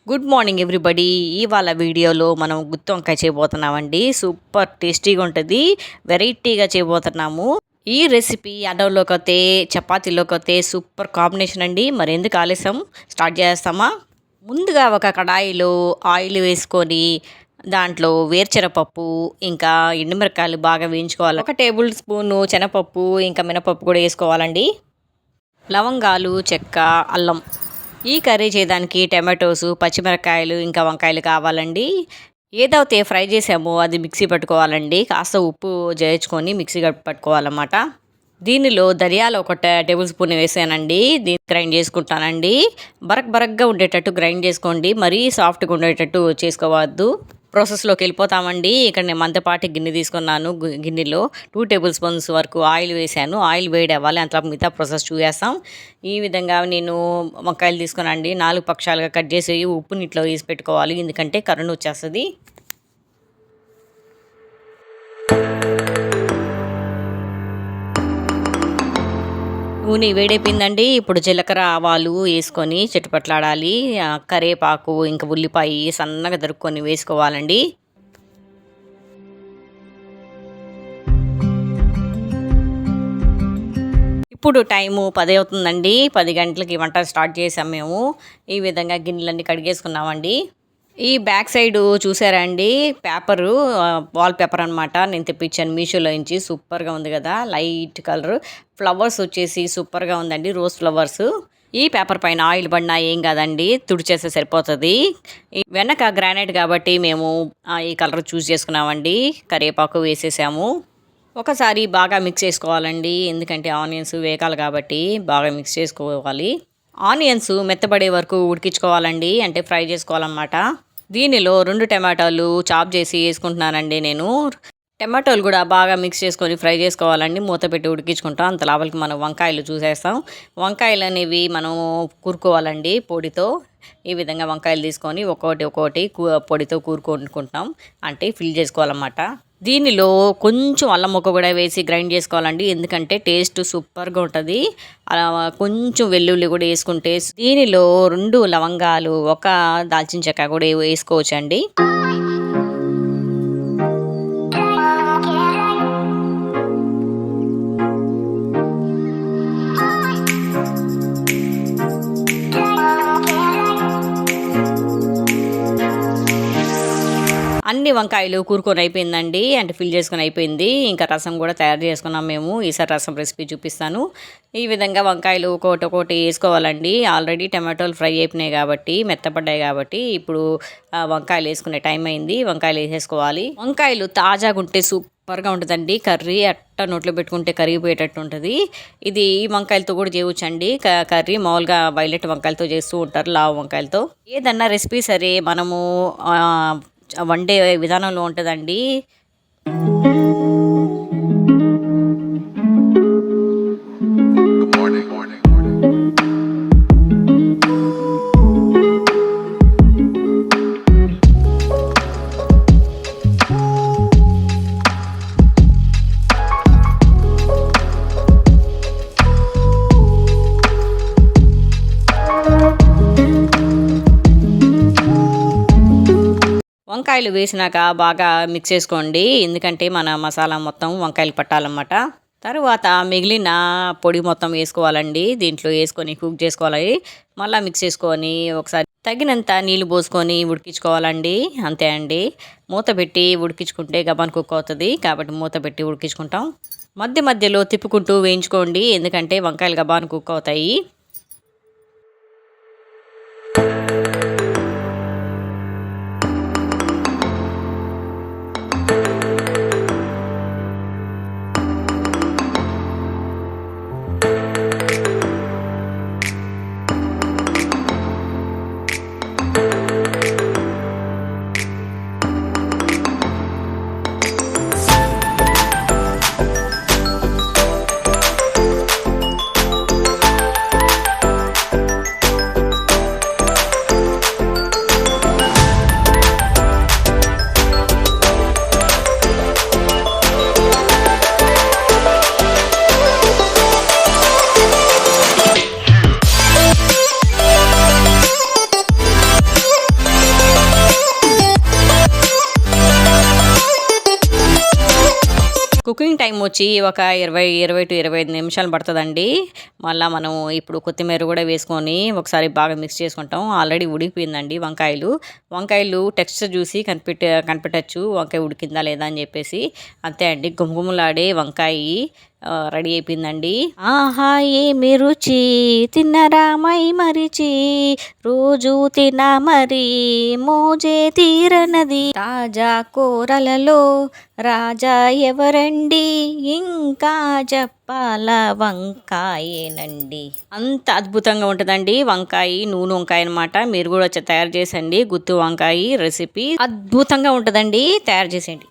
Good morning everybody. ఇవాళ వీడియోలో మనం గుత్తి వంకాయ చేయబోతున్నామండి. సూపర్ టేస్టీగా ఉంటుంది, వెరైటీగా చేయబోతున్నాము. ఈ రెసిపీ అన్నంలోకైతే చపాతీలోకైతే సూపర్ కాంబినేషన్ అండి. మరి ఎందుకు ఆలస్యం, స్టార్ట్ చేస్తామా? ముందుగా ఒక కడాయిలో ఆయిల్ వేసుకొని దాంట్లో వేరుశనగపప్పు ఇంకా ఎండుమిరపకాయలు బాగా వేయించుకోవాలి. 1 టేబుల్ స్పూను శనగపప్పు ఇంకా మినపప్పు కూడా వేసుకోవాలండి. లవంగాలు, చెక్క, అల్లం. ఈ కర్రీ చేయడానికి టమాటోస్, పచ్చిమిరపకాయలు ఇంకా వంకాయలు కావాలండి. ఏదైతే ఫ్రై చేసామో అది మిక్సీ పట్టుకోవాలండి. కాస్త ఉప్పు చేర్చుకొని మిక్సీ పట్టుకోవాలన్నమాట. దీనిలో ధనియాలు 1 టేబుల్ స్పూన్ వేసానండి. దీన్ని గ్రైండ్ చేసుకుంటానండి. బరక్గా ఉండేటట్టు గ్రైండ్ చేసుకోండి, మరీ సాఫ్ట్గా ఉండేటట్టు చేసుకోవద్దు. ప్రాసెస్లోకి వెళ్ళిపోతామండి. ఇక్కడ నేను మందపాటి గిన్నె తీసుకున్నాను. గిన్నెలో 2 టేబుల్ స్పూన్స్ వరకు ఆయిల్ వేసాను. ఆయిల్ వేడి అవ్వాలి, అంత మిగతా ప్రాసెస్ చూసేస్తాం. ఈ విధంగా నేను వంకాయలు తీసుకున్నానండి. 4 పక్షాలుగా కట్ చేసి ఉప్పు నీటిలో వేసి పెట్టుకోవాలి, ఎందుకంటే కరెంట్ వచ్చేస్తుంది. నూనె వేడైపోయిందండి. ఇప్పుడు జీలకర్ర, ఆవాలు వేసుకొని చిటపట్లాడాలి. కరివేపాకు ఇంకా ఉల్లిపాయ సన్నగా దరుక్కొని వేసుకోవాలండి. ఇప్పుడు టైము 10 అవుతుందండి. 10 గంటలకి వంట స్టార్ట్ చేసాం మేము. ఈ విధంగా గిన్నెలన్నీ కడిగేసుకున్నామండి. ఈ బ్యాక్ సైడ్ చూసారా అండి, పేపరు వాల్ పేపర్ అనమాట. నేను తెప్పించాను మీషోలో నుంచి. సూపర్గా ఉంది కదా, లైట్ కలర్. ఫ్లవర్స్ వచ్చేసి సూపర్గా ఉందండి, రోజ్ ఫ్లవర్స్. ఈ పేపర్ పైన ఆయిల్ పడినా ఏం కాదండి, తుడిచేస్తే సరిపోతుంది. వెనక గ్రానైట్ కాబట్టి మేము ఈ కలర్ చూస్ చేసుకున్నామండి. కరివేపాకు వేసేసాము. ఒకసారి బాగా మిక్స్ చేసుకోవాలండి, ఎందుకంటే ఆనియన్స్ వేగాలి కాబట్టి బాగా మిక్స్ చేసుకోవాలి. ఆనియన్స్ మెత్తబడే వరకు ఉడికించుకోవాలండి, అంటే ఫ్రై చేసుకోవాలన్నమాట. దీనిలో 2 టమాటాలు చాప్ చేసి వేసుకుంటున్నానండి నేను. టమాటోలు కూడా బాగా మిక్స్ చేసుకొని ఫ్రై చేసుకోవాలండి. మూత పెట్టి ఉడికించుకుంటాం. అంత లోపలికి మనం వంకాయలు చూసేస్తాం. వంకాయలు అనేవి మనం కూరుకోవాలండి పొడితో. ఈ విధంగా వంకాయలు తీసుకొని ఒక్కొక్కటి పొడితో కూరుకుంటున్నాం, అంటే ఫిల్ చేసుకోవాలన్నమాట. దీనిలో కొంచెం అల్లం ముక్క కూడా వేసి గ్రైండ్ చేసుకోవాలండి, ఎందుకంటే టేస్ట్ సూపర్గా ఉంటుంది. అలా కొంచెం వెల్లుల్లి కూడా వేసుకుంటే. దీనిలో 2 లవంగాలు, 1 దాల్చిన చెక్క కూడా వేసుకోవచ్చండి. అన్ని వంకాయలు కూరుకొని అయిపోయిందండి, అంటే ఫిల్ చేసుకొని అయిపోయింది. ఇంకా రసం కూడా తయారు చేసుకున్నాం మేము. ఈసారి రసం రెసిపీ చూపిస్తాను. ఈ విధంగా వంకాయలు ఒక్కొక్కటి వేసుకోవాలండి. ఆల్రెడీ టమాటోలు ఫ్రై అయిపోయినాయి కాబట్టి, మెత్తపడ్డాయి కాబట్టి ఇప్పుడు వంకాయలు వేసుకునే టైం అయింది. వంకాయలు వేసేసుకోవాలి. వంకాయలు తాజాగా ఉంటే సూపర్గా ఉంటుందండి కర్రీ. అట్ట నోట్లో పెట్టుకుంటే కరిగిపోయేటట్టు ఉంటుంది. ఇది ఈ వంకాయలతో కూడా చేయవచ్చండి కర్రీ. మామూలుగా వైలెట్ వంకాయలతో చేస్తూ ఉంటారు, లావు వంకాయలతో. ఏదన్నా రెసిపీ సరే మనము వండే విధానంలో ఉంటుందండి. వంకాయలు వేసినాక బాగా మిక్స్ చేసుకోండి, ఎందుకంటే మన మసాలా మొత్తం వంకాయలు పట్టాలన్నమాట. తర్వాత మిగిలిన పొడి మొత్తం వేసుకోవాలండి. దీంట్లో వేసుకొని కుక్ చేసుకోవాలి. మళ్ళీ మిక్స్ చేసుకొని ఒకసారి తగినంత నీళ్ళు పోసుకొని ఉడికించుకోవాలండి. అంతే అండి. మూత పెట్టి ఉడికించుకుంటే గబాన్ కుక్ అవుతుంది, కాబట్టి మూత పెట్టి ఉడికించుకుంటాం. మధ్యలో తిప్పుకుంటూ వేయించుకోండి, ఎందుకంటే వంకాయలు గబాన్ కుక్ అవుతాయి. కుకింగ్ టైం వచ్చి ఒక 20 టు 25 నిమిషాలు పడుతుందండి. మళ్ళీ మనం ఇప్పుడు కొత్తిమీర కూడా వేసుకొని ఒకసారి బాగా మిక్స్ చేసుకుంటాం. ఆల్రెడీ ఉడికిపోయిందండి వంకాయలు టెక్స్చర్ చూసి కనిపెట్టచ్చు వంకాయ ఉడికిందా లేదా అని చెప్పేసి. అంతే అండి, గుమగుమలాడే వంకాయ రెడీ అయిపోయిందండి. ఆహా ఏమి రుచి తిన్నరా మై మరిచి, రోజు తిన మరి మోజే తీరనది, తాజా కూరలలో రాజా ఎవరండి, ఇంకా చెప్పాల వంకాయేనండి. అంత అద్భుతంగా ఉంటుందండి వంకాయ, నూనె వంకాయ అనమాట. మీరు కూడా తయారు చేసండి గుత్తి వంకాయ రెసిపీ అద్భుతంగా ఉంటుందండి, తయారు చేసేయండి.